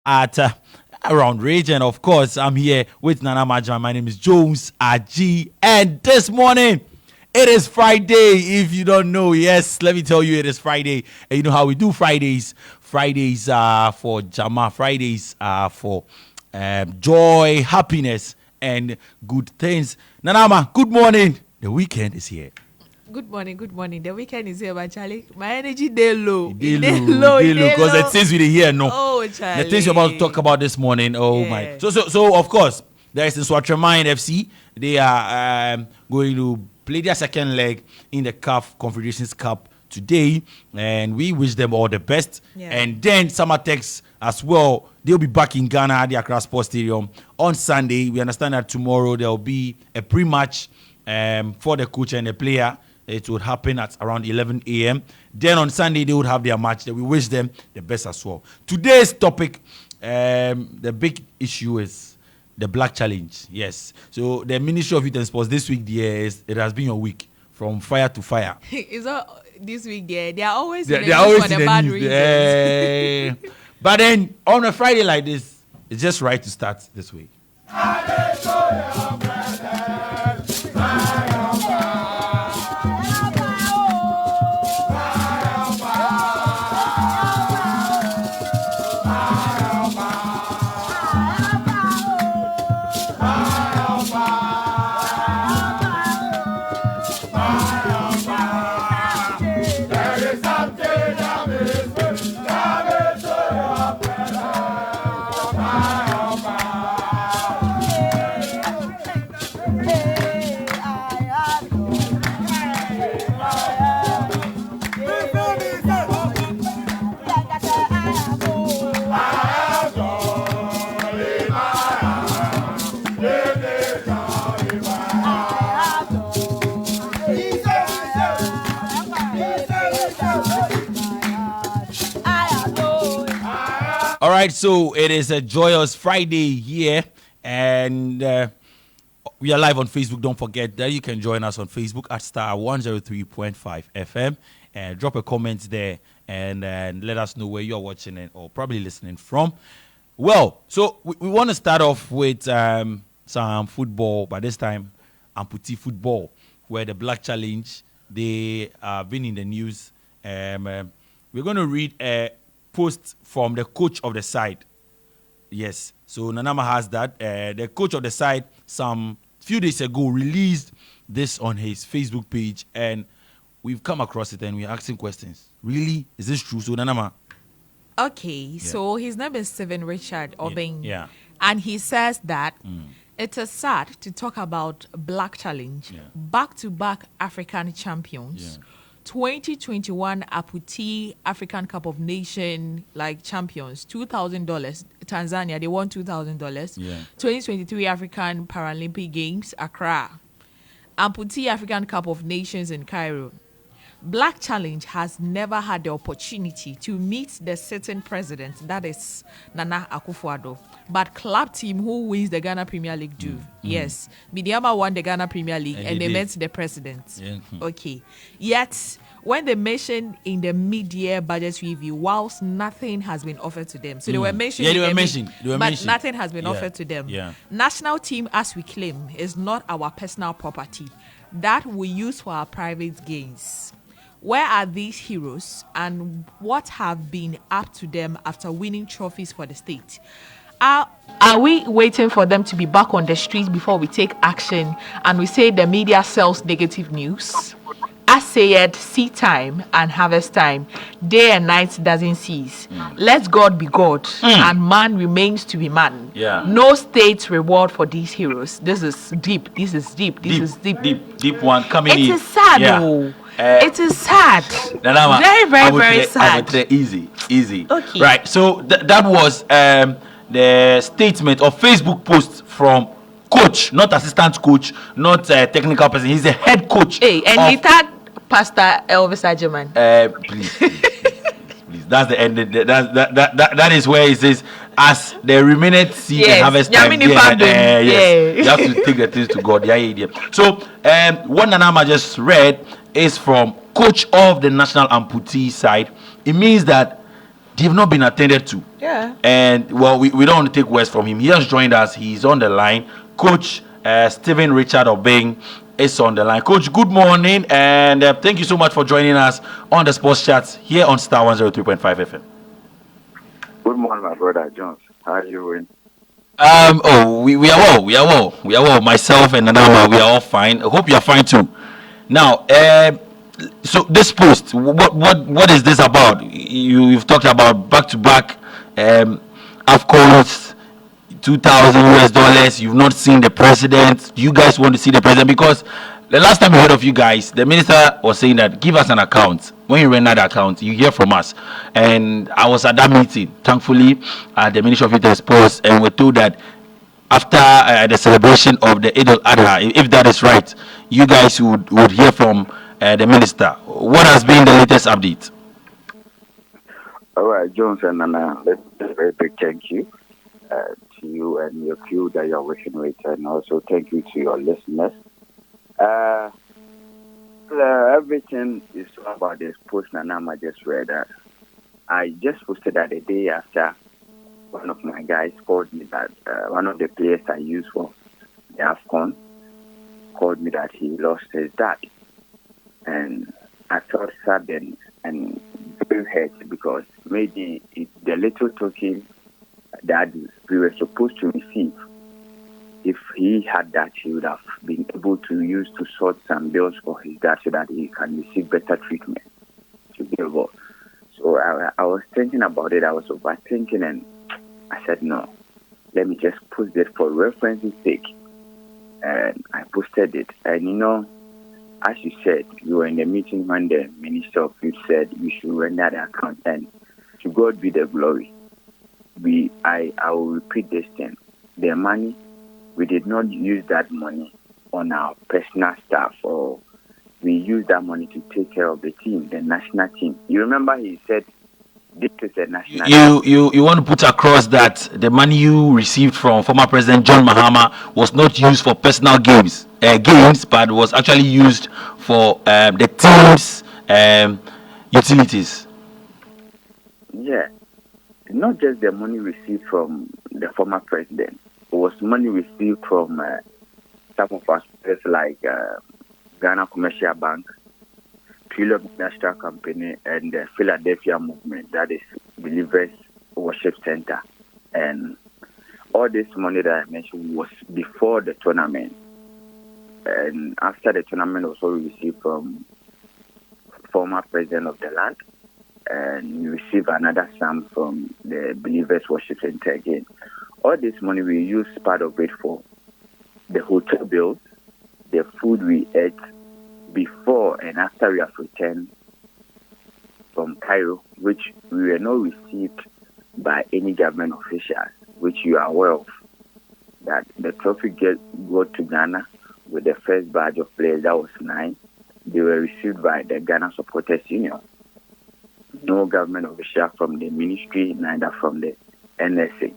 at around region. Of course, I'm here with Nana Majan. My name is Jones Aji, and this morning it is Friday. If you don't know, yes, let me tell you, it is Friday. And you know how we do Fridays. Fridays are for Jama. Fridays are for joy, happiness, and good things. Nanama, good morning. The weekend is here. Good morning. The weekend is here, but Charlie, my energy day low. Because the things we here, no. Oh, Charlie. The things we're about to talk about this morning. Oh my. So of course, there is in Swatraman FC. They are going to play their second leg in the CAF Confederations Cup today, and we wish them all the best. Yeah. And then Samatex as well. They'll be back in Ghana at the Accra Sports Stadium on Sunday. We understand that tomorrow there will be a pre-match for the coach and the player. It would happen at around 11 a.m. Then on Sunday, they would have their match. We wish them the best as well. Today's topic, the big issue is the Black Challenge. Yes. So the Ministry of Youth and Sports this week, it has been a week from fire to fire. It's not this week, they are always in the bad reasons. But then on a Friday like this, it's just right to start this week. All right, so it is a joyous Friday here, and we are live on Facebook. Don't forget that you can join us on Facebook at Starr 103.5 FM, and drop a comment there, and let us know where you're watching it or probably listening from. Well, so we want to start off with some football, but this time amputee football, where the Black Challenge, they have been in the news. We're going to read a post from the coach of the side. Yes, so Nanama has that. The coach of the side some few days ago released this on his Facebook page, and we've come across it and we're asking questions. Really? Is this true? So Nanama. Okay, so his name is Steven Richard Obeng. Yeah. And he says that it is sad to talk about Black Challenge, back-to-back African champions. 2021 Amputee African Cup of Nation champions, $2,000. Tanzania, they won $2,000. 2023 African Paralympic Games, Accra. Amputee African Cup of Nations in Cairo. Black Challenge has never had the opportunity to meet the sitting president, that is Nana Akufo-Addo. But club team who wins the Ghana Premier League do. Yes. Midiama won the Ghana Premier League and they met the president. Yeah. Okay. Yet, when they mentioned in the mid-year budget review, whilst nothing has been offered to them. So they were mentioned. They were mentioned. But nothing has been offered to them. Yeah. National team, as we claim, is not our personal property. That we use for our private gains. Where are these heroes and what have been up to them after winning trophies for the state? Are we waiting for them to be back on the streets before we take action and we say the media sells negative news? As said, seed time and harvest time, day and night doesn't cease. Let God be God and man remains to be man. Yeah. No state reward for these heroes. This is deep. Deep one coming in. It is sad though. It is sad. Nanama, very sad. Easy. Okay. Right. So that was the statement or Facebook post from coach, not assistant coach, not technical person. He's the head coach. Hey, and he tagged Pastor Elvis Ajaman. Please. That's the end. That is where it says, as the remaining seed and harvest time. Yes. You have to take the things to God. Yeah. So what Nanama just read is from coach of the national amputee side. It means that they've not been attended to. Yeah. And well, we don't want to take words from him. He has joined us. He's on the line. Coach Stephen Richard Obeng is on the line. Coach, good morning, and thank you so much for joining us on the Sports Chats here on Star 103.5 FM. Good morning, my brother Jones. How are you doing? We are well. We are well. Myself and Anama, we are all fine. I hope you are fine too. Now, so this post, what is this about? You've talked about back to back, AFCONs, $2,000. You've not seen the president. You guys want to see the president? Because the last time we heard of you guys, the minister was saying that give us an account. When you render the account, you hear from us. And I was at that meeting. Thankfully, the Ministry of Youth and Sports, and we're told that after the celebration of the Eid al-Adha, if that is right, you guys would hear from the minister. What has been the latest update? All right, Jones and Nana, let's say a very big thank you to you and your crew that you're working with, and also thank you to your listeners. Everything is about this post Nanama just read. I just posted that the day after one of my guys called me that one of the players I use for the AFCON called me that he lost his dad. And I felt sad and very hurt because maybe the little token that we were supposed to receive, if he had that, he would have been able to use to sort some bills for his dad so that he can receive better treatment to be able. So I was thinking about it. I was overthinking, and I said, no, let me just post it for reference's sake. And I posted it. And as you said, you were in the meeting when the Minister of Youth said we should render the account, and to God be the glory. I will repeat this thing. The money, we did not use that money on our personal staff, or we used that money to take care of the team, the national team. You remember he said this is a national team. You want to put across that the money you received from former President John Mahama was not used for personal gains, but was actually used for the team's utilities. Yeah. Not just the money received from the former president. It was money received from some of us like Ghana Commercial Bank, Trillium National Company, and the Philadelphia Movement, that is Believers Worship Center. And all this money that I mentioned was before the tournament. And after the tournament, also received from former president of the land, and we receive another sum from the Believers Worship Center again. All this money we use part of it for the hotel bills, the food we ate before and after we have returned from Cairo, which we were not received by any government officials, which you are aware of. That the trophy go to Ghana with the first batch of players, that was 9. They were received by the Ghana Supporters Union. No government official from the ministry, neither from the NSA.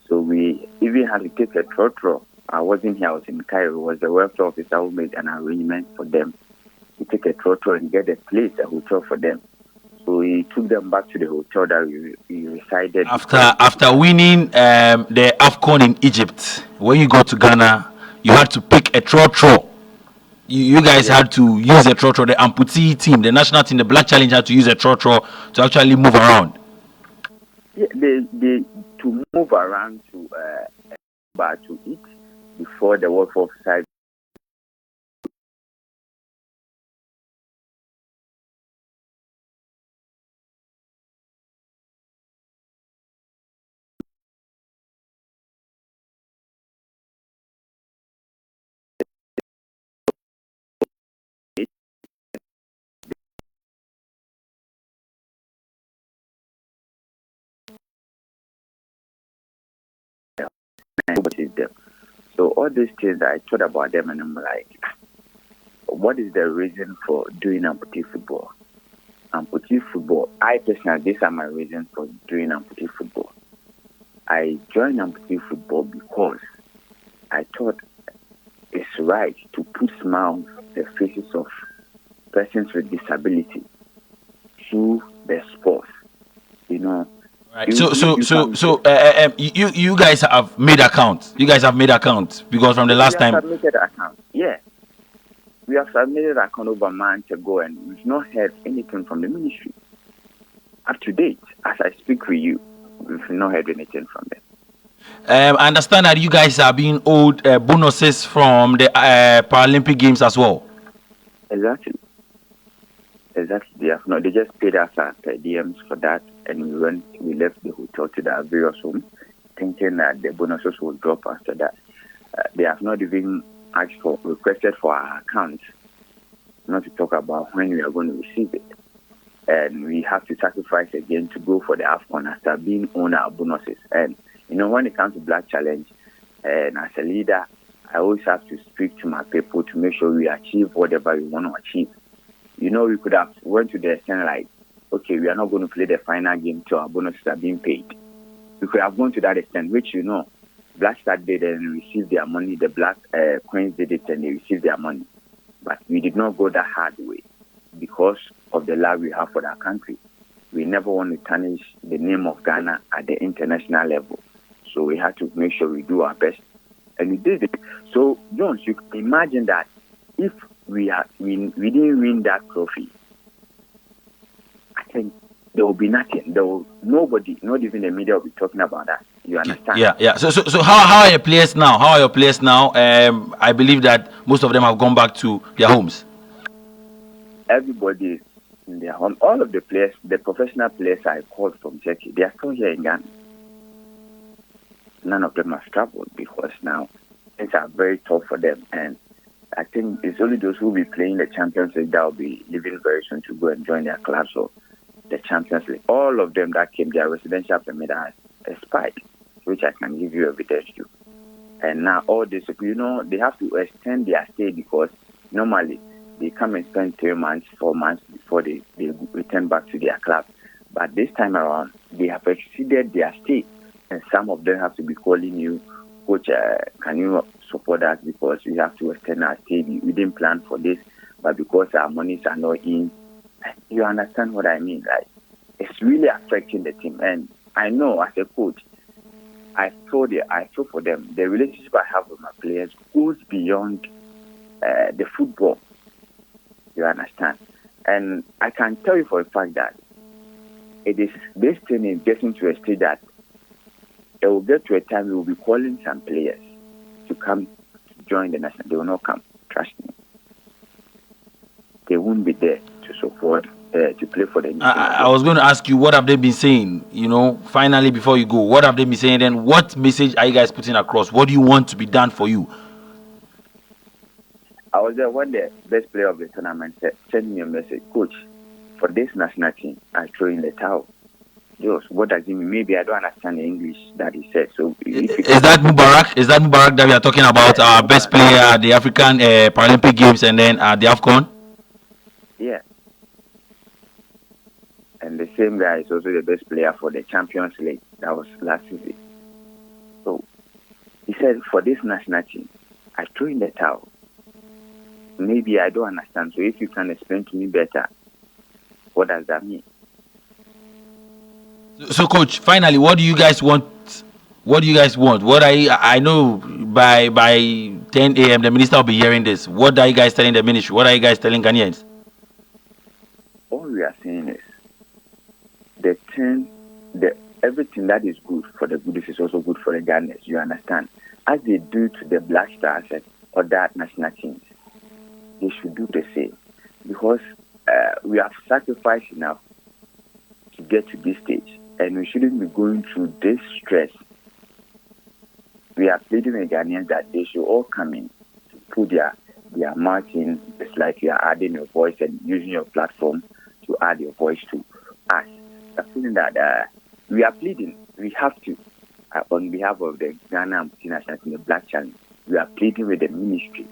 So we even had to take a trotro. I wasn't here, I was in Cairo. It was the welfare officer who made an arrangement for them to take a trotro and get a place, a hotel for them. So we took them back to the hotel that we resided. After winning the AFCON in Egypt, when you go to Ghana, you had to pick a trotro. You guys had to use a trotro. The amputee team, the national team, the Black Challenge had to use a trotro to actually move around. Yeah, they to move around to bar to eat before the work of side. Them. So all these things, I thought about them, and I'm like, what is the reason for doing amputee football? Amputee football, I personally, these are my reasons for doing amputee football. I joined amputee football because I thought it's right to put smiles on the faces of persons with disability through the sports. Right. You you, you can You guys have made accounts. You guys have made accounts because from the we last have time. submitted account. Yeah, we have submitted account over a month ago, and we've not heard anything from the ministry up to date. As I speak with you, we've not heard anything from them. I understand that you guys are being owed bonuses from the Paralympic Games as well. Exactly. Exactly. They have not. They just paid us our per diems for that, and we left the hotel to the various home, thinking that the bonuses will drop after that. They have not even requested for our accounts, not to talk about when we are going to receive it. And we have to sacrifice again to go for the AFCON after being on our bonuses. And when it comes to Black Challenge, and as a leader, I always have to speak to my people to make sure we achieve whatever we want to achieve. We could have went to the extent like, okay, we are not going to play the final game till our bonuses are being paid. We could have gone to that extent, which Black Star did and received their money. The Black Queens did it and they received their money. But we did not go that hard way because of the love we have for our country. We never want to tarnish the name of Ghana at the international level. So we had to make sure we do our best. And we did it. So, Jones, you can imagine that if we didn't win that trophy, I think there will be nothing. Nobody, not even the media, will be talking about that. You understand? Yeah. So how are your players now? How are your players now? I believe that most of them have gone back to their homes. Everybody is in their home. All of the players, the professional players I called from Turkey, they are still here in Ghana. None of them have traveled because now things are very tough for them. And I think it's only those who will be playing the Champions League that will be leaving very soon to go and join their clubs or the Champions League. All of them that came, their residential permit has expired, which I can give you evidence to. And now all this, they have to extend their stay because normally they come and spend 3 months, 4 months before they return back to their club. But this time around, they have exceeded their stay. And some of them have to be calling you, Coach, can you support us because we have to extend our stay. We didn't plan for this, but because our monies are not in, you understand what I mean? Like, it's really affecting the team. And I know as a coach, I feel for them. The relationship I have with my players goes beyond the football. You understand? And I can tell you for a fact that this thing is getting to a stage that it will get to a time we will be calling some players to come to join the national. They will not come. Trust me. They won't be there to support, to play for the national. I was going to ask you, what have they been saying? Finally, before you go, what have they been saying? Then, what message are you guys putting across? What do you want to be done for you? I was there when the best player of the tournament sent me a message, Coach, for this national team, I throw in the towel. Just what does it mean? Maybe I don't understand the English that he said. So is that Mubarak? Is that Mubarak that we are talking about? Our best player at the African Paralympic Games and then at the AFCON? Yeah. And the same guy is also the best player for the Champions League. That was last season. So he said, for this national team, I throw in the towel. Maybe I don't understand. So if you can explain to me better, what does that mean? So, Coach, finally, what do you guys want? What do you guys want? I know by 10 a.m. the minister will be hearing this. What are you guys telling the ministry? What are you guys telling Ghanaians? All we are saying is everything that is good for the Goodies is also good for the Ghanaians. You understand? As they do to the Black Stars and other national teams, they should do the same because we have sacrificed enough to get to this stage, and we shouldn't be going through this stress. We are pleading with Ghanaians that they should all come in to put their mouth in. It's like you are adding your voice and using your platform to add your voice to us. I'm feeling that we are pleading. We have to, on behalf of the Ghana National Team, the Black Challenge, we are pleading with the ministry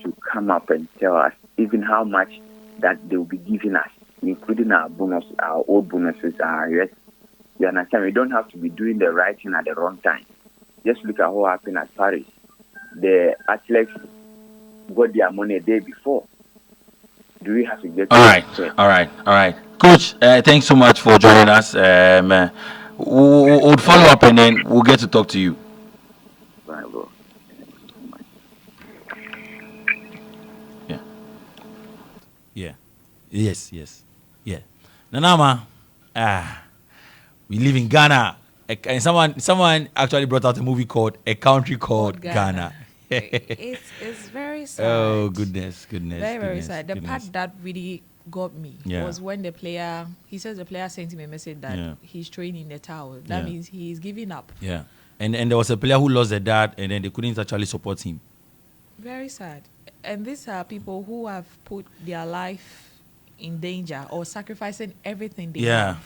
to come up and tell us even how much that they will be giving us, including our bonus, our old bonuses, our rest. You understand? We don't have to be doing the right thing at the wrong time. Just look at what happened at Paris. The athletes got their money a day before. Do we have to get? All right. Coach, thanks so much for joining us. We'll follow up and then we'll get to talk to you. Right, bro. Yeah. Yeah. Yes. Yeah. Nanama, we live in Ghana. And someone actually brought out a movie called A Country Called Ghana. It's very sad. Oh, goodness. Very sad. The goodness. part that really got me was when the player sent him a message that he's throwing in the towel. That means he's giving up. Yeah. And there was a player who lost their dad and then they couldn't actually support him. Very sad. And these are people who have put their life in danger or sacrificing everything they have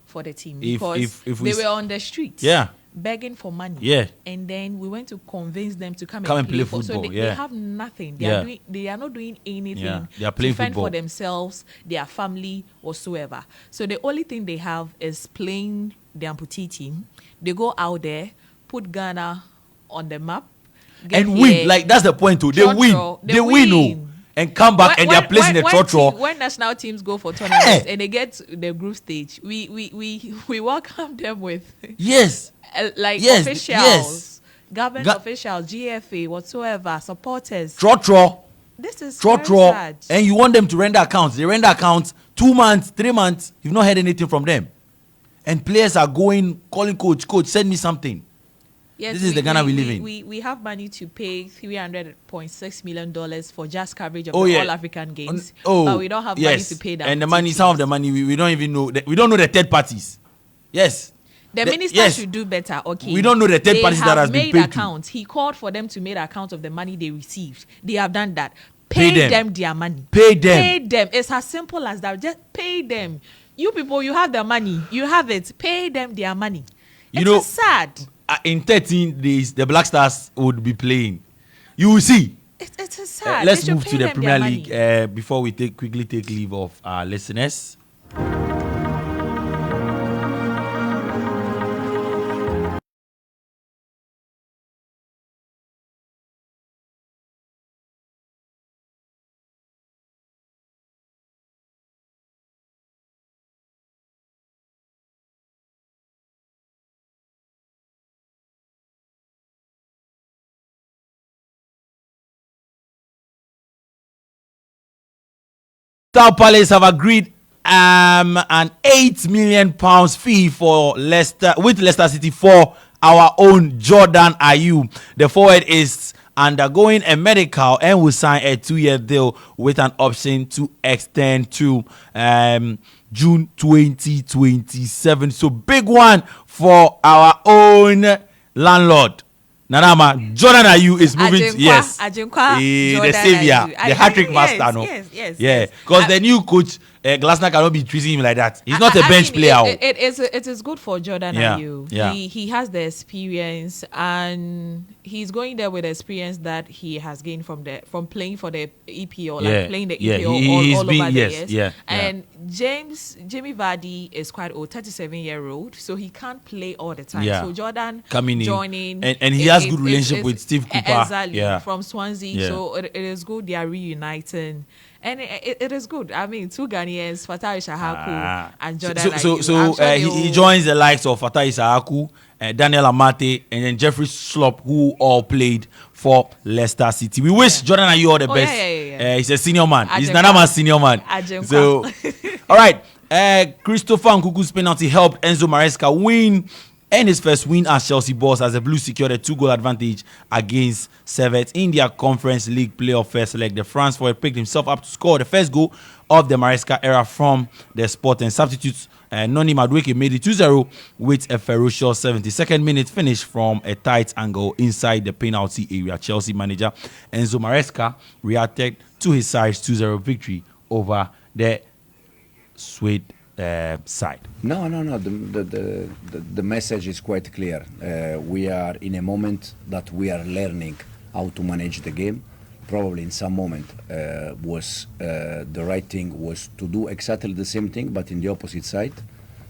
for the team because if they were on the streets begging for money. Yeah. And then we went to convince them to come and play football. So they have nothing. They are not doing anything they are playing to fend football for themselves, their family, whatsoever. So the only thing they have is playing the amputee team. They go out there, put Ghana on the map, and win. Like that's the point too. They win. They win. And come back and they're placing the trotro. When national teams go for tournaments and they get to the group stage, we welcome them with officials, government officials, GFA, whatsoever, supporters. Trotro. This is very sad. And you want them to render accounts. They render accounts 2 months, 3 months. You've not heard anything from them. And players are going, calling coach, send me something. Yes, this is the Ghana we live in. We have money to pay $300.6 million for just coverage of the All-African Games. But we don't have money to pay that. And the money, some of the money, we don't even know. We don't know the third parties. Yes. The minister should do better. Okay. We don't know the third parties that has been paid accounts. He called for them to make account of the money they received. They have done that. Pay them their money. Pay them. It's as simple as that. Just pay them. You people, you have the money. You have it. Pay them their money. It's sad. In 13 days, the Black Stars would be playing. You will see. It's sad. Let's move to the Premier League before we quickly take leave of our listeners. Crystal Palace have agreed an £8 million fee for Leicester City for our own Jordan Ayew. The forward is undergoing a medical and will sign a 2-year deal with an option to extend to June 2027. So big one for our own landlord. Nanama, Jordan Ayew is moving. The savior, the hat-trick master. Yes. Because the new coach, Glasner, cannot be treating him like that. He's not a bench player. It is good for Jordan Ayew. He has the experience and he's going there with the experience that he has gained from playing for the EPL, playing the EPL all over the years. And Jamie Vardy is quite old, 37-year-old, so he can't play all the time. So Jordan coming joining, and he has good relationship with Steve Cooper. Exactly, from Swansea. So it is good they are reuniting. And it is good. I mean, two Ghanaians, Fatah Ishahaku and Jordan Ayew. So he joins the likes of Fatah Ishahaku, Daniel Amate, and then Jeffrey Slop, who all played for Leicester City. We wish Jordan Ayew all the best. He's a senior man. He's Nanama's senior man. So, all right. Christopher Nkuku's penalty helped Enzo Maresca win. And his first win as Chelsea boss as the Blues secured a 2-goal advantage against Servette in their Conference League playoff first leg. The France forward picked himself up to score the first goal of the Maresca era from the spot, and substitutes Noni Madueke made it 2-0 with a ferocious 72nd minute finish from a tight angle inside the penalty area. Chelsea manager Enzo Maresca reacted to his side's 2-0 victory over the Swede side. No. The message is quite clear. We are in a moment that we are learning how to manage the game. Probably in some moment was the right thing was to do exactly the same thing, but in the opposite side.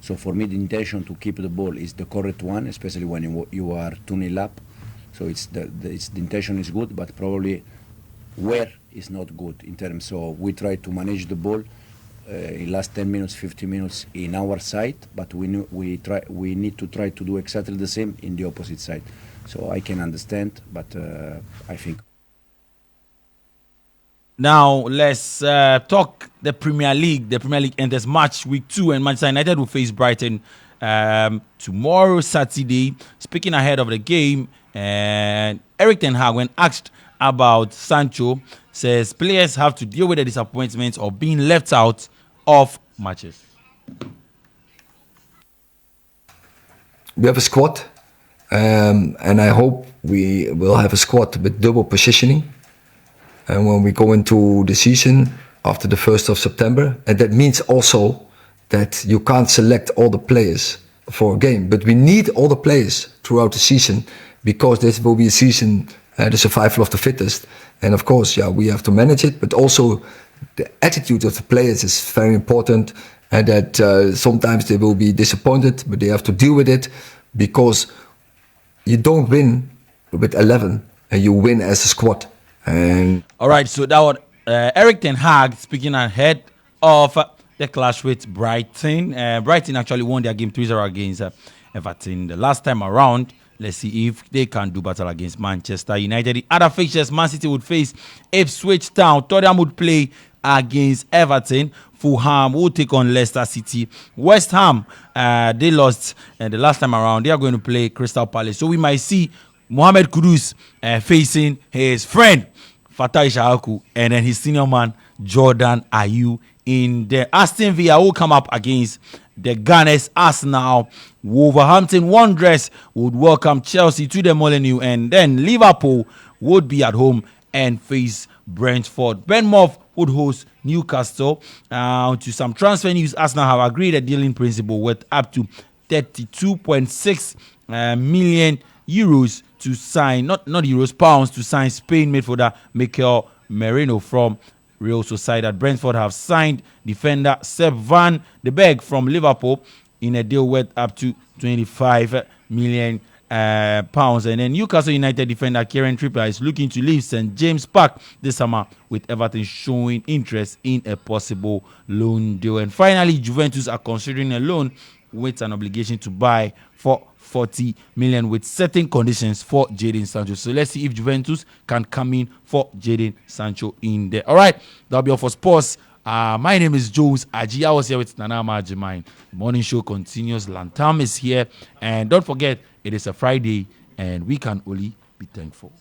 So for me, the intention to keep the ball is the correct one, especially when you are 2-0 up. So the intention is good, but probably where is not good in terms of we try to manage the ball in last 10 minutes, 15 minutes in our side, but we need to try to do exactly the same in the opposite side. So I can understand, but I think. Now let's talk the Premier League. The Premier League enters match week 2, and Manchester United will face Brighton tomorrow, Saturday. Speaking ahead of the game, and Erik ten Hag, when asked about Sancho, says players have to deal with the disappointment of being left out of matches. We have a squad, and I hope we will have a squad with double positioning. And when we go into the season after the 1st of September, and that means also that you can't select all the players for a game, but we need all the players throughout the season, because this will be a season, the survival of the fittest. And of course, yeah, we have to manage it, but also the attitude of the players is very important, and that sometimes they will be disappointed, but they have to deal with it, because you don't win with 11, and you win as a squad. And all right, so that was Erik ten Hag speaking ahead of the clash with Brighton. Brighton actually won their game 3-0 against Everton the last time around. Let's see if they can do battle against Manchester United. The other fixtures, Man City would face Ipswich Town. Tottenham would play against Everton. Fulham will take on Leicester City. West Ham, they lost the last time around. They are going to play Crystal Palace. So we might see Mohamed Kudus facing his friend Fatah Ishaku, and then his senior man Jordan Ayew in the Aston Villa will come up against the Gunners. Arsenal, Wolverhampton Wanderers would welcome Chelsea to the Molineux, and then Liverpool would be at home and face Brentford. Bournemouth would host Newcastle. To some transfer news, Arsenal have agreed a deal in principle worth up to 32.6 million euros to sign, not euros, pounds, to sign Spain midfielder Mikel Merino from Real Sociedad. Brentford have signed defender Sepp van de Berg from Liverpool in a deal worth up to 25 million pounds. And then Newcastle United defender Kieran Trippier is looking to leave St James Park this summer, with Everton showing interest in a possible loan deal. And finally, Juventus are considering a loan with an obligation to buy for 40 million with certain conditions for Jadon Sancho. So let's see if Juventus can come in for Jadon Sancho in there. All right, that'll be all for sports. My name is Jones Aji. I was here with Nana Majimine. The morning show continues. Lantam is here. And don't forget, it is a Friday and we can only be thankful.